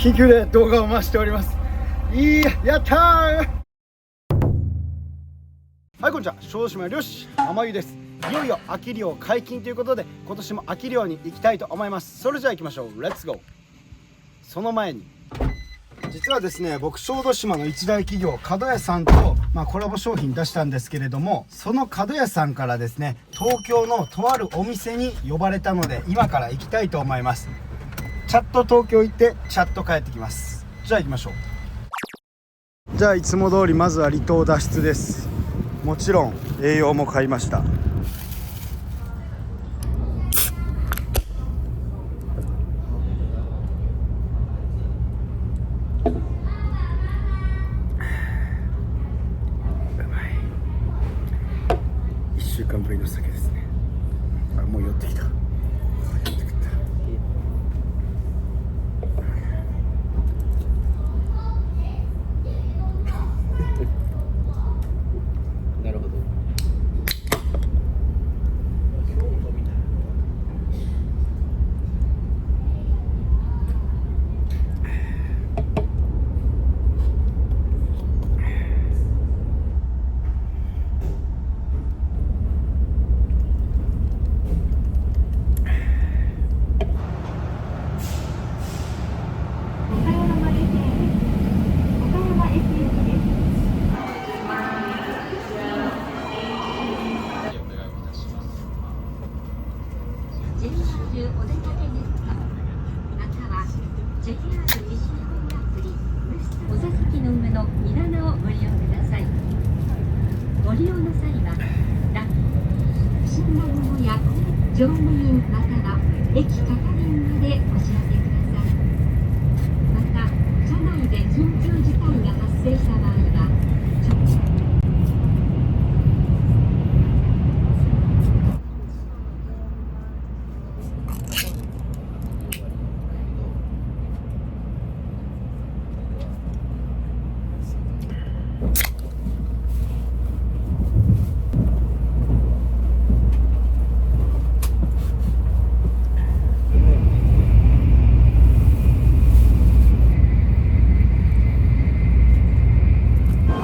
緊急で動画を回しております。やったー。はい、こんにちは。小豆島漁師天湯です。いよいよ秋漁解禁ということで、今年も秋漁に行きたいと思います。それじゃあ行きましょう。レッツゴー。その前に、実はですね、僕小豆島の一大企業角屋さんと、コラボ商品出したんですけれども、その角屋さんからですね、東京のとあるお店に呼ばれたので、今から行きたいと思います。チャット東京行ってチャット帰ってきます。じゃあ行きましょう。じゃあいつも通りまずは離島脱出です。もちろん栄養も買いました。1週間ぶりの酒ですね。もう酔ってきた。なるほど。ご利用の際は、新名古屋乗務員または駅係員までお知らせください。また、車内で緊急事態が発生した場合は、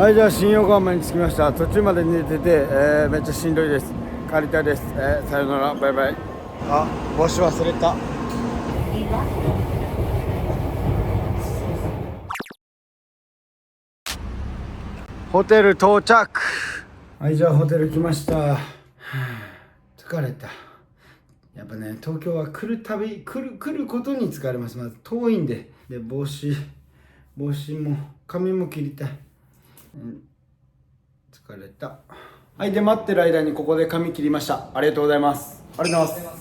はい、じゃあ新横浜に着きました。途中まで寝てて、めっちゃしんどいです。帰りたいです。さよなら、バイバイ。あ、帽子忘れた。ホテル到着。はい、じゃあホテル来ました。疲れた。やっぱね、東京は来ることに疲れます。まず遠いんで。で、帽子も髪も切りたい。疲れた。はい、で待ってる間にここで髪切りました。ありがとうございます。ありがとうございます。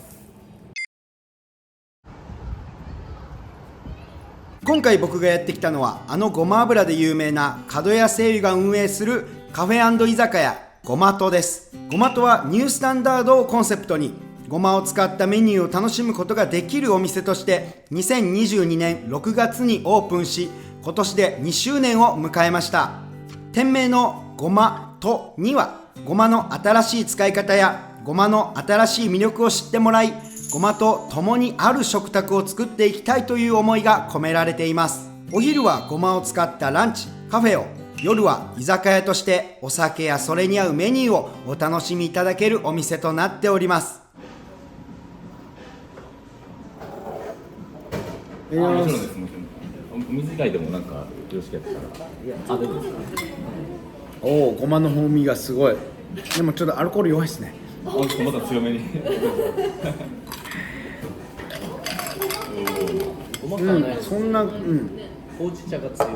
今回僕がやってきたのは、ごま油で有名な角屋製油が運営するカフェ&居酒屋ごまとです。ごまとはニュースタンダードをコンセプトにごまを使ったメニューを楽しむことができるお店として2022年6月にオープンし、今年で2周年を迎えました。店名のごまとには、ごまの新しい使い方やごまの新しい魅力を知ってもらい、ごまと共にある食卓を作っていきたいという思いが込められています。お昼はごまを使ったランチ、カフェを、夜は居酒屋としてお酒やそれに合うメニューをお楽しみいただけるお店となっております。もちろんです。もちろん。お水以外でもなんかよろしかったら。大丈夫ですか。おお、ごまの風味がすごい。でもちょっとアルコール弱いですね。また強めに。ごま感ないです。そんな、ほうじ茶が強い。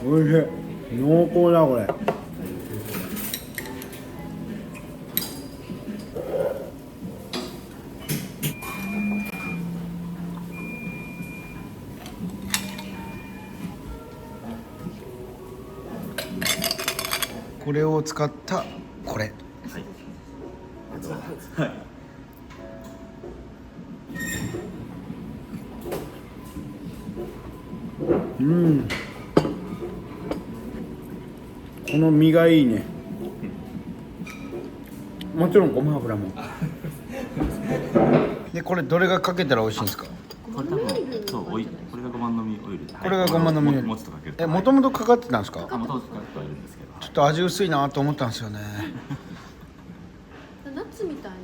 おいしい。濃厚だこれ。これを使ったこれ。はい。この身がいいね。もちろんごま油もでこれどれがかけたら美味しいんですか？これ多分そうこれがごまの実オイルで、これがごまの実オイルもちとかけるともともとかかってたんですか？もともとかかってはいるんですけど、ちょっと味薄いなと思ったんですよね。ナッツみたいな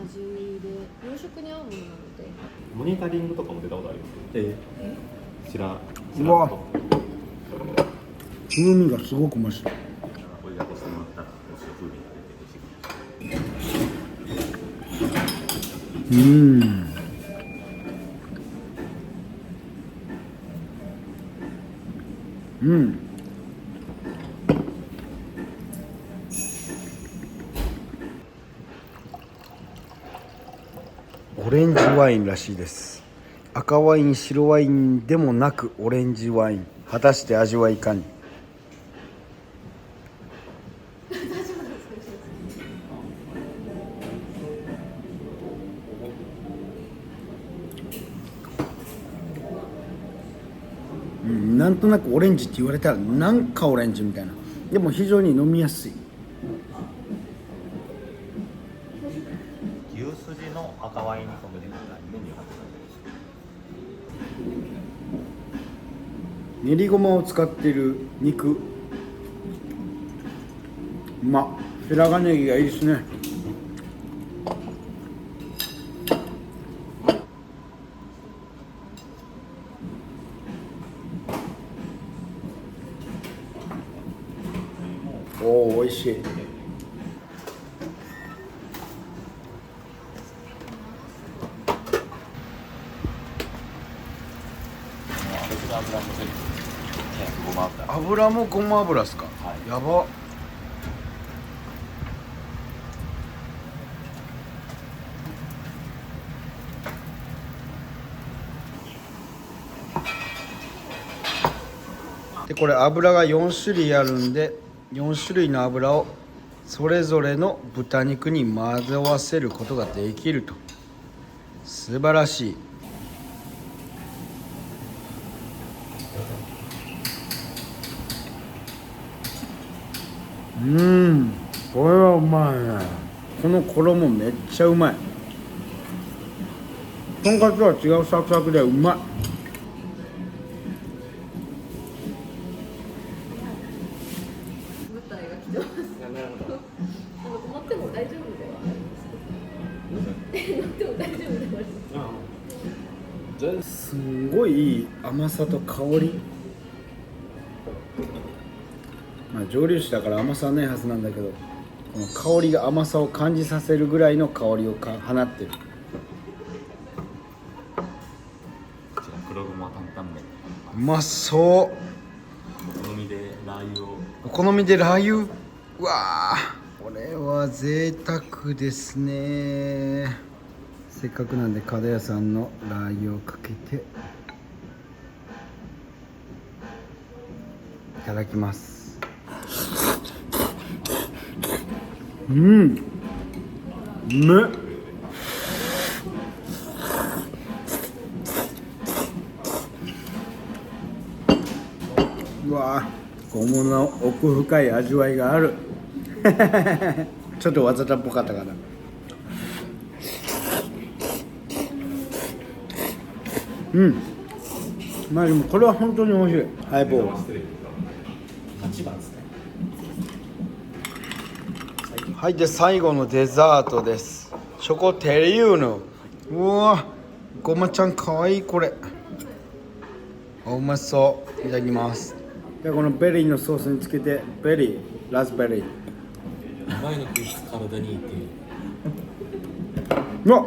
味で洋食に合うものなので。モニタリングとかも出たことありますよ。うわ風味がすごく増した。お湯がこしてもらったらお塩風味が出て美味しい。オレンジワインらしいです。赤ワイン、白ワインでもなくオレンジワイン。果たして味はいかに。なんとなくオレンジって言われたらなんかオレンジみたいな。でも非常に飲みやすい。牛すじの赤ワイン煮込みでメニューが練りごまを使っている肉、白髪ネギがいいですね。おお、美味しい。油もごま油ですか？やば。でこれ油が4種類あるんで、4種類の油をそれぞれの豚肉に混ぜ合わせることができると。素晴らしい。これはうまいね。この衣めっちゃうまい。とんかつとは違うサクサクでうまい。舞台が来てます。乗っても大丈夫ではあります。乗っても大丈夫ではあります。すんごいいい甘さと香り。蒸留酒だから甘さはないはずなんだけど、この香りが甘さを感じさせるぐらいの香りを放ってる。こちら黒ごま担々麺、うまそう。お好みでラー油を。お好みでラー油。うわー、これは贅沢ですね。せっかくなんで角屋さんのラー油をかけていただきます。うめっ。うわー、ごまの奥深い味わいがある。ちょっとわざとっぽかったかな。でもこれは本当に美味しい。ハイボール8番ですね。はい、で最後のデザートです。チョコテリーヌ。うわ、ごまちゃんかわいい。これうまそう。いただきます。じゃあこのベリーのソースにつけて、ベリー、ラズベリー。前の空室体にいいっていう。うわ、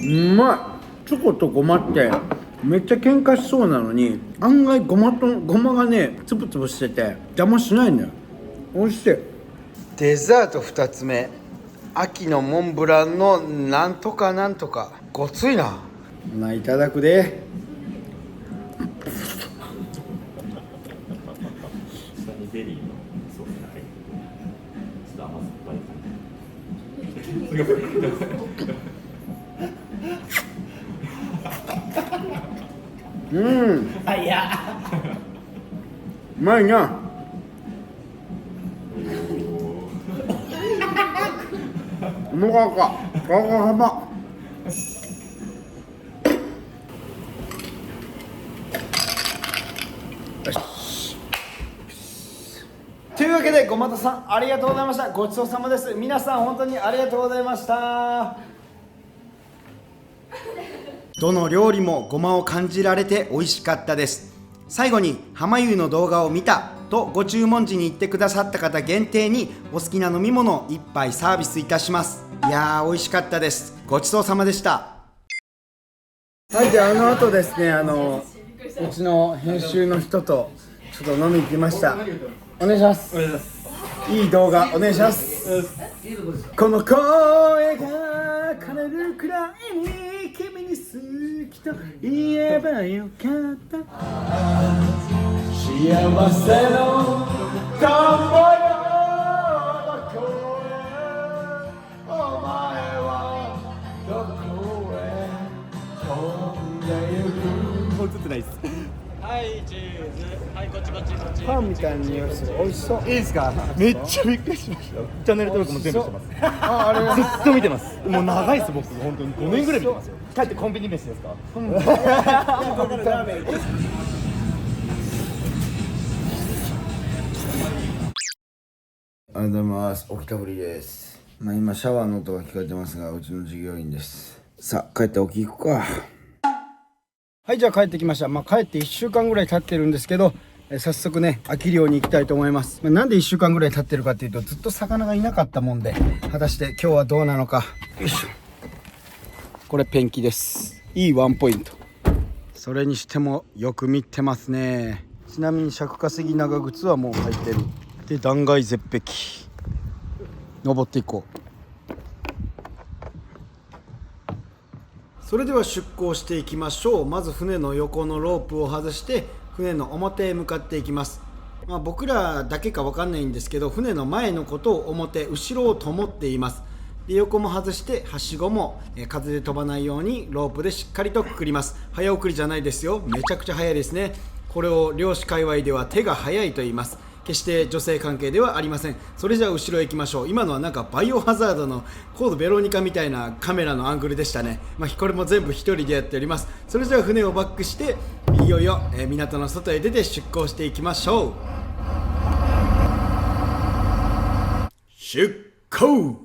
うまい。チョコとごまってめっちゃ喧嘩しそうなのに、案外ごまがね、つぶつぶしてて邪魔しないのよ。美味しい。デザート2つ目、秋のモンブランのなんとかなんとか。ごついな。いただくで。下にベリーのソースが入ってちょっと甘酸っぱい感じ。うまいな。うまもうかほんまというわけでごまとさんありがとうございました。ごちそうさまです。皆さん本当にありがとうございました。どの料理もごまを感じられて美味しかったです。最後に浜優の動画を見たとご注文時に言ってくださった方限定にお好きな飲み物を1杯サービスいたします。いやー美味しかったです。ごちそうさまでした。はい、であの後ですねうちの編集の人とちょっと飲みに来ました。お願いします。いい動画お願いします。この声が枯れるくらいに君に好きと言えばよかった。幸せの田んぼよどこへお前はどこへ飛んでゆく。もう映ってないっす。はいチーズはいこっちパンみたいな匂いする。美味しそう。いいですか。めっちゃびっくりしました。チャンネル登録も全部してます。あずっと見てます。もう長いです僕本当に5年ぐらい見てますよ。帰ってコンビニ飯ですか？おはようございます。沖田堀です。今シャワーの音が聞こえてますが、うちの従業員です。さあ帰って沖行くか。はい、じゃあ帰ってきました。帰って1週間ぐらい経ってるんですけど、早速ね秋漁に行きたいと思います。なんで1週間ぐらい経ってるかっていうと、ずっと魚がいなかったもんで、果たして今日はどうなのか。よいしょ。これペンキです。いいワンポイント。それにしてもよく見てますね。ちなみに尺稼ぎ長靴はもう履いてる。で断崖絶壁登っていこう。それでは出港していきましょう。まず船の横のロープを外して船の表へ向かっていきます。僕らだけか分かんないんですけど、船の前のことを表、後ろを灯っています。で横も外してはしごも風で飛ばないようにロープでしっかりとくくります。早送りじゃないですよ。めちゃくちゃ早いですね。これを漁師界隈では手が早いと言います。決して女性関係ではありません。それじゃあ後ろへ行きましょう。今のはなんかバイオハザードのコードベロニカみたいなカメラのアングルでしたね。これも全部一人でやっております。それじゃあ船をバックしていよいよ港の外へ出て出港していきましょう。出港。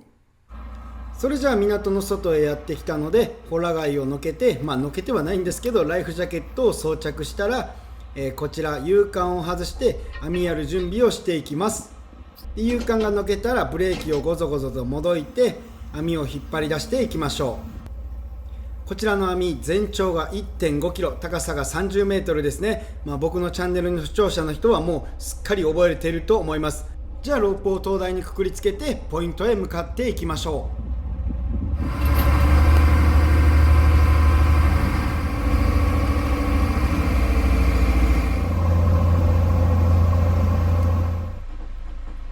それじゃあ港の外へやってきたので、ホラ貝をのけて、のけてはないんですけどライフジャケットを装着したら、こちら有管を外して網やる準備をしていきます。で有管がのけたらブレーキをゴゾゴゾと戻いて網を引っ張り出していきましょう。こちらの網全長が 1.5 キロ、高さが30メートルですね。僕のチャンネルの視聴者の人はもうすっかり覚えていると思います。じゃあロープを灯台にくくりつけてポイントへ向かっていきましょう。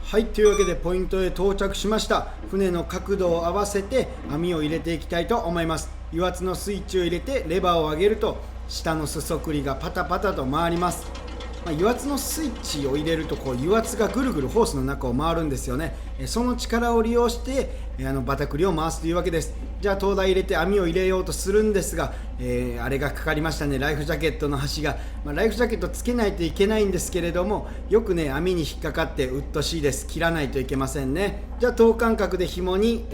はい、というわけでポイントへ到着しました。船の角度を合わせて網を入れていきたいと思います。油圧のスイッチを入れてレバーを上げると下のすそくりがパタパタと回ります。油圧のスイッチを入れると油圧がぐるぐるホースの中を回るんですよね。その力を利用してバタクリを回すというわけです。じゃあ灯台入れて網を入れようとするんですが、あれがかかりましたね。ライフジャケットの端が、ライフジャケットつけないといけないんですけれども、よくね網に引っかかってうっとしいです。切らないといけませんね。じゃあ等間隔で紐に、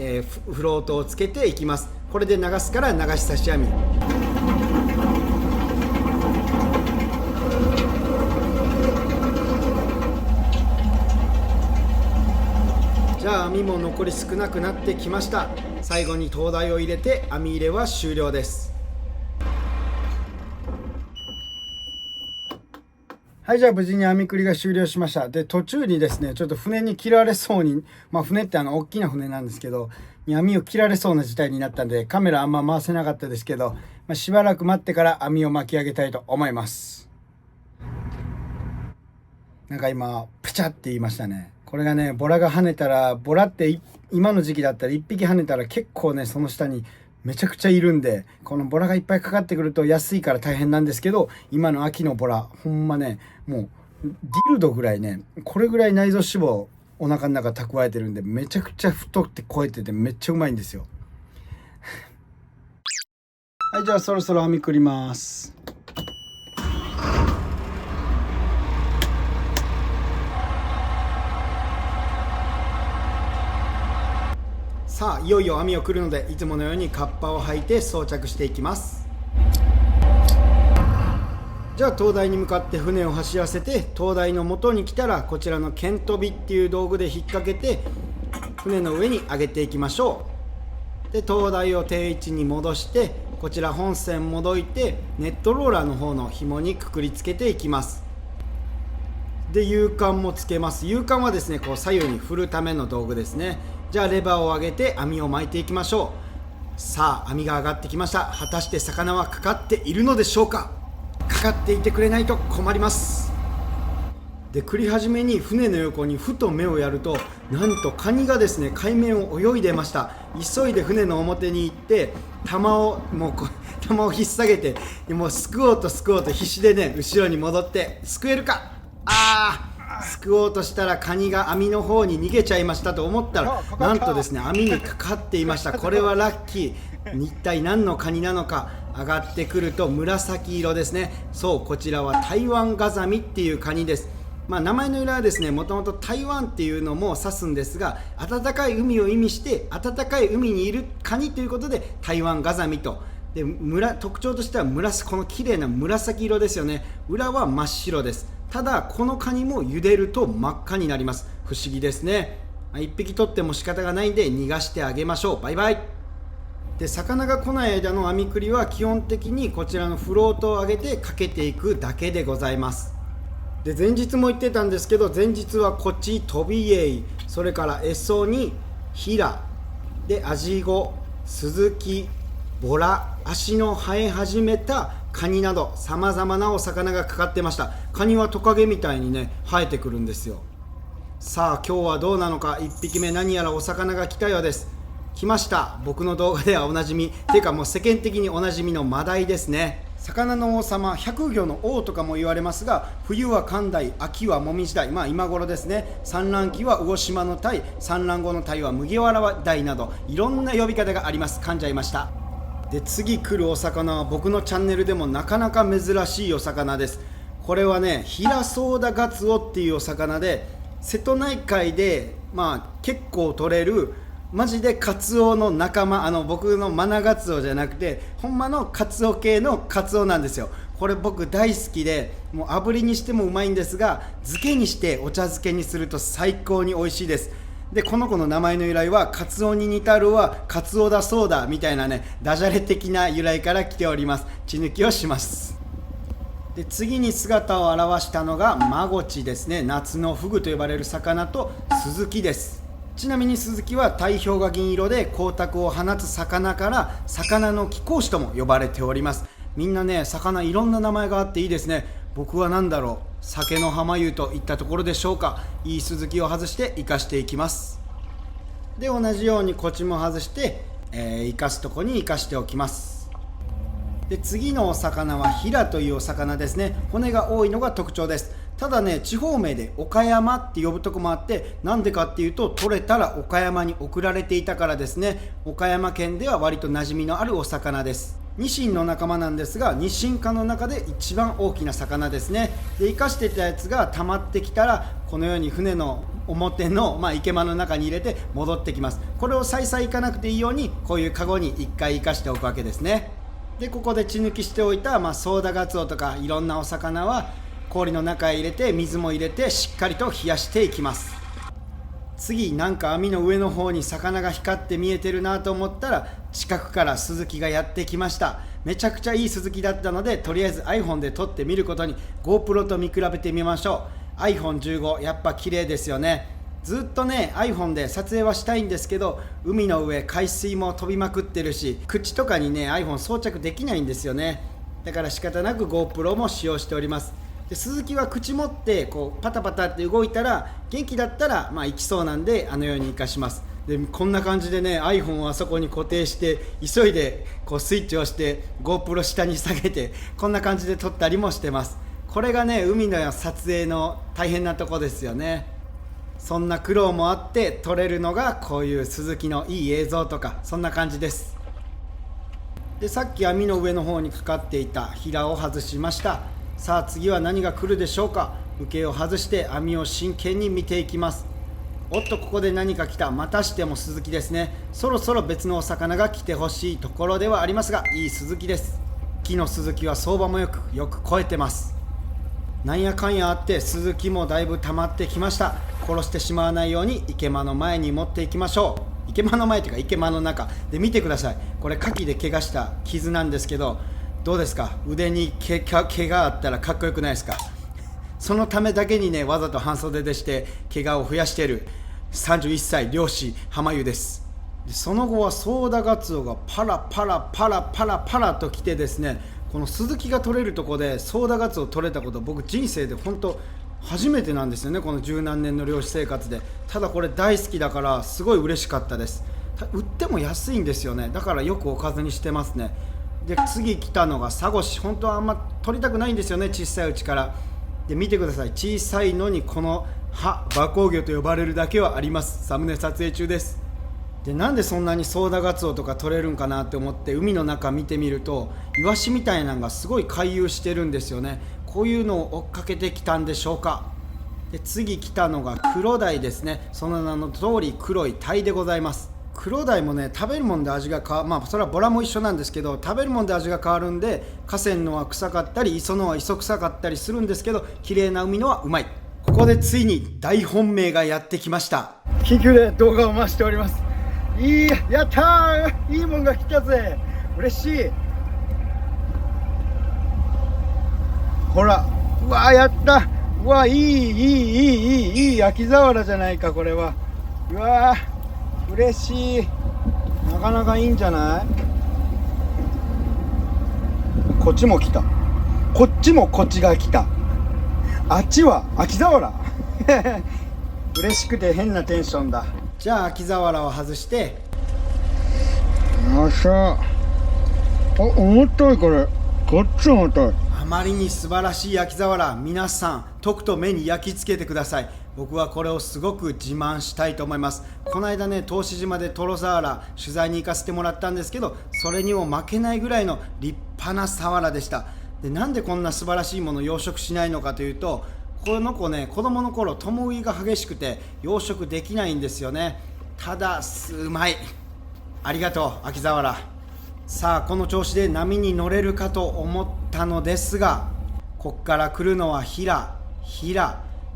フロートをつけていきます。これで流すから流し差し網。じゃあ網も残り少なくなってきました。最後に灯台を入れて網入れは終了です。はい、じゃあ無事に網くりが終了しました。で途中にですねちょっと船に切られそうに、船って大きな船なんですけど網を切られそうな事態になったんでカメラあんま回せなかったですけど、しばらく待ってから網を巻き上げたいと思います。なんか今プチャって言いましたね。これがねボラが跳ねたら、ボラって今の時期だったら1匹跳ねたら結構ねその下にめちゃくちゃいるんで、このボラがいっぱいかかってくると安いから大変なんですけど、今の秋のボラほんまねもうディルドぐらいね、これぐらい内臓脂肪お腹の中蓄えてるんで、めちゃくちゃ太って肥えててめっちゃうまいんですよ。はい、じゃあそろそろ網くります。さあいよいよ網をくるので、いつものようにカッパを履いて装着していきます。じゃあ灯台に向かって船を走らせて、灯台の元に来たらこちらの剣飛びっていう道具で引っ掛けて船の上に上げていきましょう。で灯台を定位置に戻して、こちら本線もどいてネットローラーの方の紐にくくりつけていきます。で勇敢もつけます。勇敢はですね、こう左右に振るための道具ですね。じゃあレバーを上げて網を巻いていきましょう。さあ網が上がってきました。果たして魚はかかっているのでしょうか。かかっていてくれないと困ります。で繰り始めに船の横にふと目をやると、なんとカニがですね海面を泳いでました。急いで船の表に行って玉を引っ提げて、もうすくおうと必死でね後ろに戻って、すくえるか、すくおうとしたらカニが網の方に逃げちゃいましたと思ったら、なんとですね網にかかっていました。これはラッキー。一体何のカニなのか。上がってくると紫色ですね。そう、こちらは台湾ガザミっていうカニです。名前の由来はですね、もともと台湾っていうのも指すんですが、暖かい海を意味して暖かい海にいるカニということで台湾ガザミと。で特徴としてはこの綺麗な紫色ですよね。裏は真っ白です。ただこのカニも茹でると真っ赤になります。不思議ですね。1匹取っても仕方がないんで逃がしてあげましょう。バイバイ。で魚が来ない間の網くりは基本的にこちらのフロートを上げてかけていくだけでございます。で前日も言ってたんですけど、前日はコチ、トビエイ、それからエソにヒラでアジゴ、スズキ、ボラ、足の生え始めたカニなどさまざまなお魚がかかってました。カニはトカゲみたいにね生えてくるんですよ。さあ今日はどうなのか。1匹目何やらお魚が来たようです。来ました。僕の動画ではおなじみていうかもう世間的におなじみのマダイですね。魚の王様、百魚の王とかも言われますが、冬は寒鯛、秋はもみじ鯛、今頃ですね。産卵期は魚島の鯛、産卵後の鯛は麦わら鯛などいろんな呼び方があります。噛んじゃいました。で次来るお魚は僕のチャンネルでもなかなか珍しいお魚です。これはねヒラソウダガツオっていうお魚で、瀬戸内海で結構取れるマジでカツオの仲間、僕のマナガツオじゃなくてほんまのカツオ系のカツオなんですよ。これ僕大好きで、もう炙りにしてもうまいんですが、漬けにしてお茶漬けにすると最高に美味しいです。でこの子の名前の由来は、カツオに似たるはカツオだそうだみたいなねダジャレ的な由来から来ております。血抜きをします。で次に姿を現したのがマゴチですね。夏のフグと呼ばれる魚とスズキです。ちなみにスズキは体表が銀色で光沢を放つ魚から魚の貴公子とも呼ばれております。みんなね魚いろんな名前があっていいですね。僕は何だろう、酒の浜湯といったところでしょうか。いいスズキを外して生かしていきます。で同じようにこっちも外して、生かすとこに生かしておきます。で次のお魚はヒラというお魚ですね。骨が多いのが特徴です。ただね地方名で岡山って呼ぶとこもあって、なんでかっていうと取れたら岡山に送られていたからですね。岡山県では割と馴染みのあるお魚です。ニシンの仲間なんですが、ニシン科の中で一番大きな魚ですね。で生かしてたやつが溜まってきたら、このように船の表の、池間の中に入れて戻ってきます。これをさいさいいかなくていいようにこういうカゴに1回生かしておくわけですね。でここで血抜きしておいた、ソウダガツオとかいろんなお魚は氷の中へ入れて水も入れてしっかりと冷やしていきます。次なんか網の上の方に魚が光って見えてるなと思ったら、近くからスズキがやってきました。めちゃくちゃいいスズキだったので、とりあえず iPhone で撮ってみることに。 GoPro と見比べてみましょう。 iPhone15 やっぱ綺麗ですよね。ずっとね iPhone で撮影はしたいんですけど、海の上海水も飛びまくってるし、口とかにね iPhone 装着できないんですよね。だから仕方なく GoPro も使用しております。でスズキは口持ってこうパタパタって動いたら、元気だったら行きそうなんで、あのように活かします。でこんな感じでね iPhone をあそこに固定して急いでこうスイッチを押して GoPro 下に下げて、こんな感じで撮ったりもしてます。これがね海の撮影の大変なとこですよね。そんな苦労もあって撮れるのがこういうスズキのいい映像とか、そんな感じです。でさっき網の上の方にかかっていたヒラを外しました。さあ次は何が来るでしょうか。受けを外して網を真剣に見ていきます。おっと、ここで何か来た。またしてもスズキですね。そろそろ別のお魚が来てほしいところではありますが、いいスズキです。木のスズキは相場もよく超えてます。なんやかんやあってスズキもだいぶ溜まってきました。殺してしまわないように池間の前に持っていきましょう。池間の前というか池間の中で見てください。これ牡蠣で怪我した傷なんですけど、どうですか。腕に毛があったらかっこよくないですか。そのためだけにね、わざと半袖でして怪我を増やしている31歳漁師浜湯です。でその後はソウダガツオがパラパラと来てですね、このスズキが取れるとこでソウダガツオ取れたこと、僕人生で本当初めてなんですよね、この十何年の漁師生活で。ただこれ大好きだからすごい嬉しかったです。売っても安いんですよね。だからよくおかずにしてますね。で次来たのがサゴシ。本当はあんま取りたくないんですよね、小さいうちから。で見てください、小さいのにこの歯、馬光魚と呼ばれるだけはあります。サムネ撮影中です。でなんでそんなにソウダガツオとか取れるんかなって思って海の中見てみると、イワシみたいなのがすごい回遊してるんですよね。こういうのを追っかけてきたんでしょうか。で次来たのがクロダイですね。その名の通り黒いタイでございます。クロダイもね、食べるもんで味が変わる、それはボラも一緒なんですけど、食べるもんで味が変わるんで、河川のは臭かったり磯のは磯臭かったりするんですけど、綺麗な海のはうまい。ここでついに大本命がやってきました。緊急で動画を回しております。やったー、いいもんが来たぜ。嬉しい。ほら、うわー、やった。うわー、いい秋鰆じゃないかこれは。うわー、嬉しい。なかなかいいんじゃない。こっちも来た。こっちもこっちが来た。あっちは秋鰆嬉しくて変なテンションだ。じゃあ秋鰆を外して、よっしゃ。重たい。これこっち重たい。あまりに素晴らしい秋鰆、皆さんとくと目に焼き付けてください。僕はこれをすごく自慢したいと思います。この間ね、答志島でトロサワラ取材に行かせてもらったんですけど、それにも負けないぐらいの立派なサワラでした。でなんでこんな素晴らしいものを養殖しないのかというと、この子ね、子供の頃共食いが激しくて養殖できないんですよね。ただうまい。ありがとう秋鰆。さあこの調子で波に乗れるかと思ったのですが、こっから来るのはヒラ、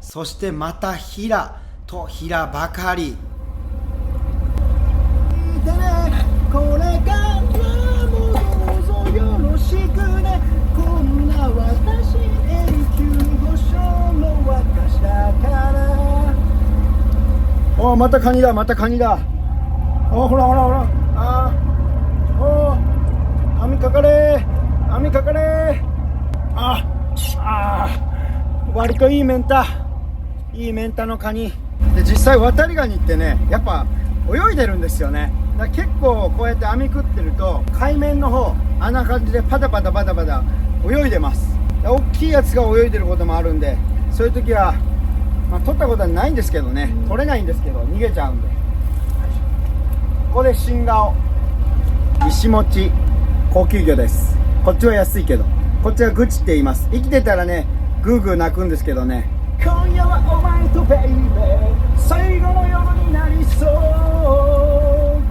そしてまたヒラとヒラばかり。これからもどうぞよろしくね。こんな私永久保証の若さから。お、またカニだ。お、ほら。お、網かかれ。割といいメンタのカニで、実際ワタリガニってね、やっぱ泳いでるんですよね。だから結構こうやって網食ってると海面の方、あんな感じでパタパタ泳いでます。大きいやつが泳いでることもあるんで、そういう時は取ったことはないんですけどね、取れないんですけど逃げちゃうんで。ここで新顔、石持ち高級魚です。こっちは安いけど、こっちはグチって言います。生きてたらね、グーグー鳴くんですけどね。今夜はお前とベイベー、最後の夜になりそう。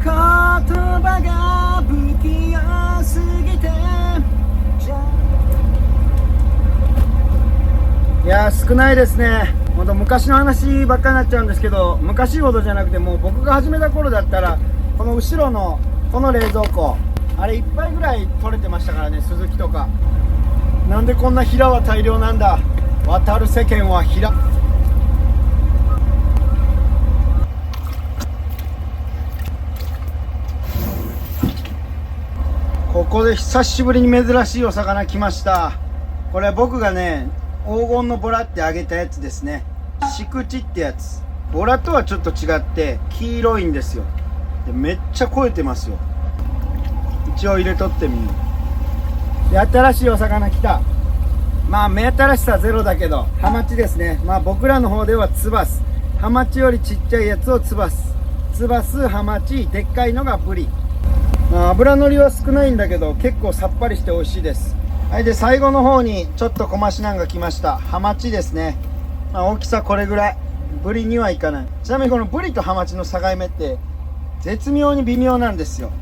言葉が不器用すぎて。いや少ないですね。ほんと昔の話ばっかりになっちゃうんですけど、昔ほどじゃなくて、もう僕が始めた頃だったら、この後ろのこの冷蔵庫、あれ1杯ぐらい取れてましたからね、スズキとか。なんでこんなヒラは大量なんだ。渡る世間はヒラ。ここで久しぶりに珍しいお魚来ました。これは僕がね、黄金のボラってあげたやつですね。シクチってやつ。ボラとはちょっと違って黄色いんですよ。でめっちゃ肥えてますよ。一応入れとってみる。で新しいお魚来た。目新しさゼロだけどハマチですね。僕らの方ではツバス。ハマチよりちっちゃいやつをツバス、ツバス、ハマチ、でっかいのがブリ。まあ、脂のりは少ないんだけど結構さっぱりして美味しいです。はい、で最後の方にちょっと小増しなんが来ました。ハマチですね。まあ、大きさこれぐらい、ブリにはいかない。ちなみにこのブリとハマチの境目って絶妙に微妙なんですよ。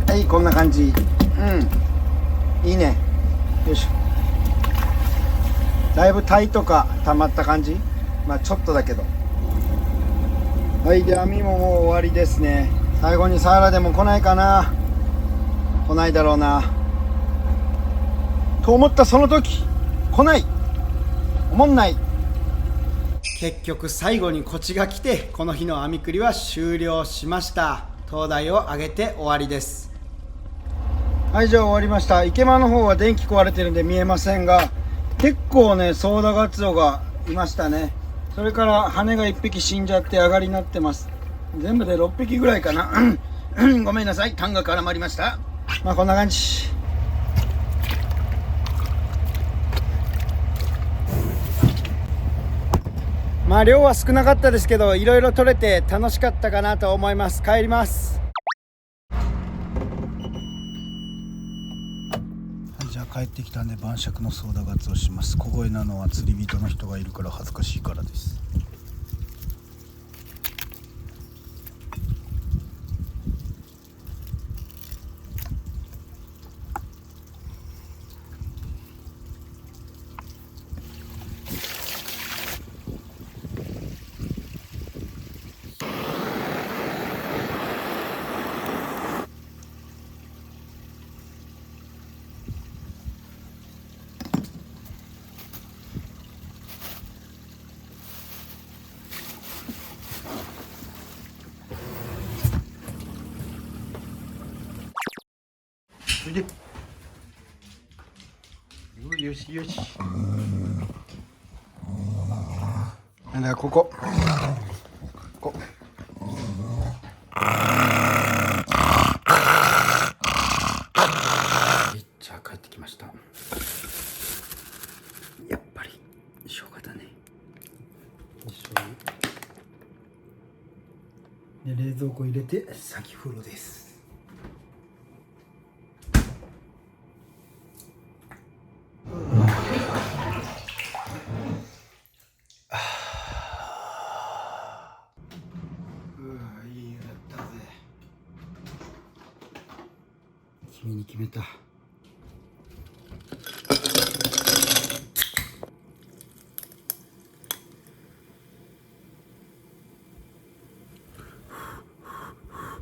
はい、こんな感じ。いいね。よいしょ。だいぶタイとか溜まった感じ、まあちょっとだけど。はい、で網ももう終わりですね。最後にサーラでも来ないかな。来ないだろうなと思ったその時、来ない、おもんない。結局最後にこっちが来て、この日の網くりは終了しました。灯台を上げて終わりです。はい、じゃあ終わりました。池間の方は電気壊れてるんで見えませんが、結構ねソーダガツオがいましたね。それから羽が1匹死んじゃって上がりになってます。全部で6匹ぐらいかなごめんなさい、痰が絡まりました。まあこんな感じ。まあ量は少なかったですけど、いろいろ取れて楽しかったかなと思います。帰ります。じゃあ帰ってきたんで晩酌のソーダガツオします。小声なのは釣り人の人がいるから恥ずかしいからです。よしよし。なんだここ。ここ。じゃあ帰ってきました。やっぱり生姜だね。で冷蔵庫入れて先風呂です。君に決めた。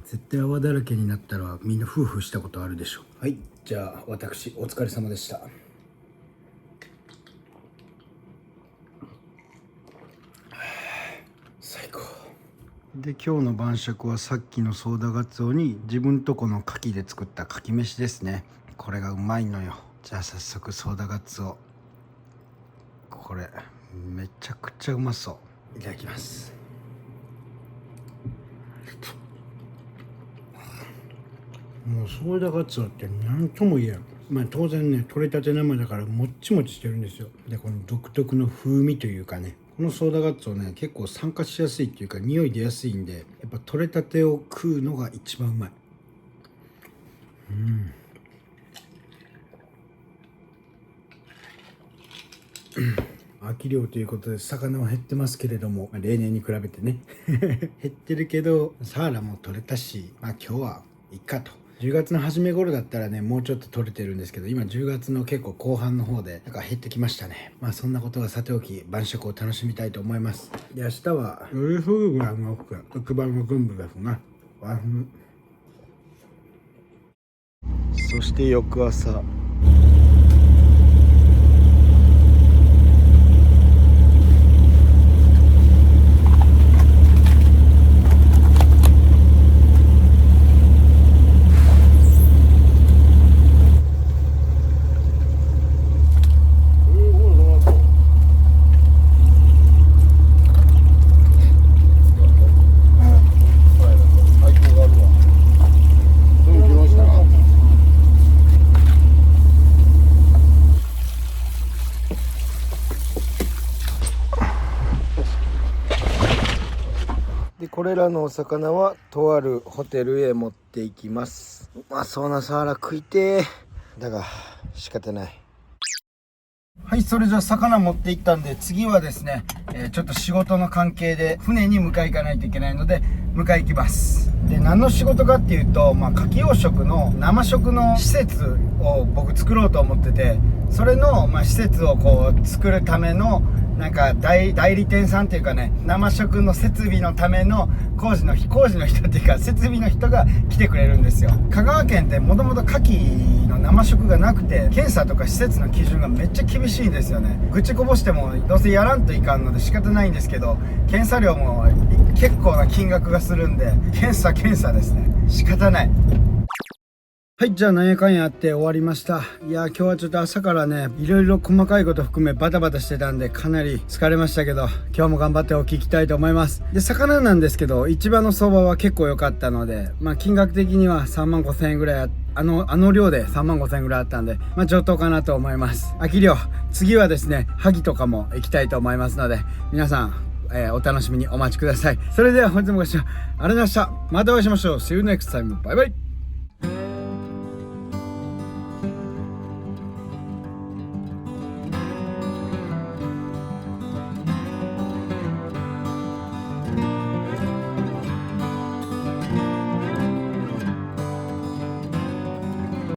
絶対泡だらけになったらみんな夫婦したことあるでしょ。はい、じゃあ私お疲れ様でした。最高で、今日の晩酌はさっきのソーダガツオに自分とこの牡蠣で作った牡蠣飯ですね。これがうまいのよ。じゃあ早速ソーダガツオ、これめちゃくちゃうまそう。いただきます。もうソーダガツオって何とも言えん。まあ当然ね、取れたて生だからもっちもちしてるんですよ。でこの独特の風味というかね、このソーダガツオね結構酸化しやすいっていうか匂い出やすいんで、やっぱ取れたてを食うのが一番うまい。秋漁ということで魚は減ってますけれども、例年に比べてね減ってるけどサーラも取れたし、まあ今日はいっかと。10月の初め頃だったらねもうちょっと取れてるんですけど、今10月の結構後半の方でなんか減ってきましたね。まあそんなことはさておき、晩酌を楽しみたいと思います。で明日は夜フグが動く特番の軍部ですが、そして翌朝、れらのお魚はとあるホテルへ持っていきます。うまそうなサワラ食いてー。だが仕方ない。はい、それじゃあ魚持っていったんで、次はですね、ちょっと仕事の関係で船に迎え行かないといけないので迎え行きます。で、何の仕事かっていうと、牡蠣養殖の生食の施設を僕作ろうと思ってて、それの、施設をこう作るためのなんか代理店さんっていうかね、生食の設備のための工事の人っていうか設備の人が来てくれるんですよ。香川県ってもともと牡蠣の生食がなくて、検査とか施設の基準がめっちゃ厳しいんですよね。愚痴こぼしてもどうせやらんといかんので仕方ないんですけど、検査料も結構な金額がするんで、検査ですね。仕方ない。はい、じゃあなんやかんやあって終わりました。いや今日はちょっと朝からね、いろいろ細かいこと含めバタバタしてたんでかなり疲れましたけど、今日も頑張ってお聞きたいと思います。で、魚なんですけど市場の相場は結構良かったので、金額的には3万5千円ぐらいあの量で3万5千円ぐらいあったんで、上等かなと思います。秋漁、次はですね萩とかも行きたいと思いますので、皆さんお楽しみにお待ちください。それでは本日もご視聴ありがとうございました。またお会いしましょう。See you next time. バイバイ。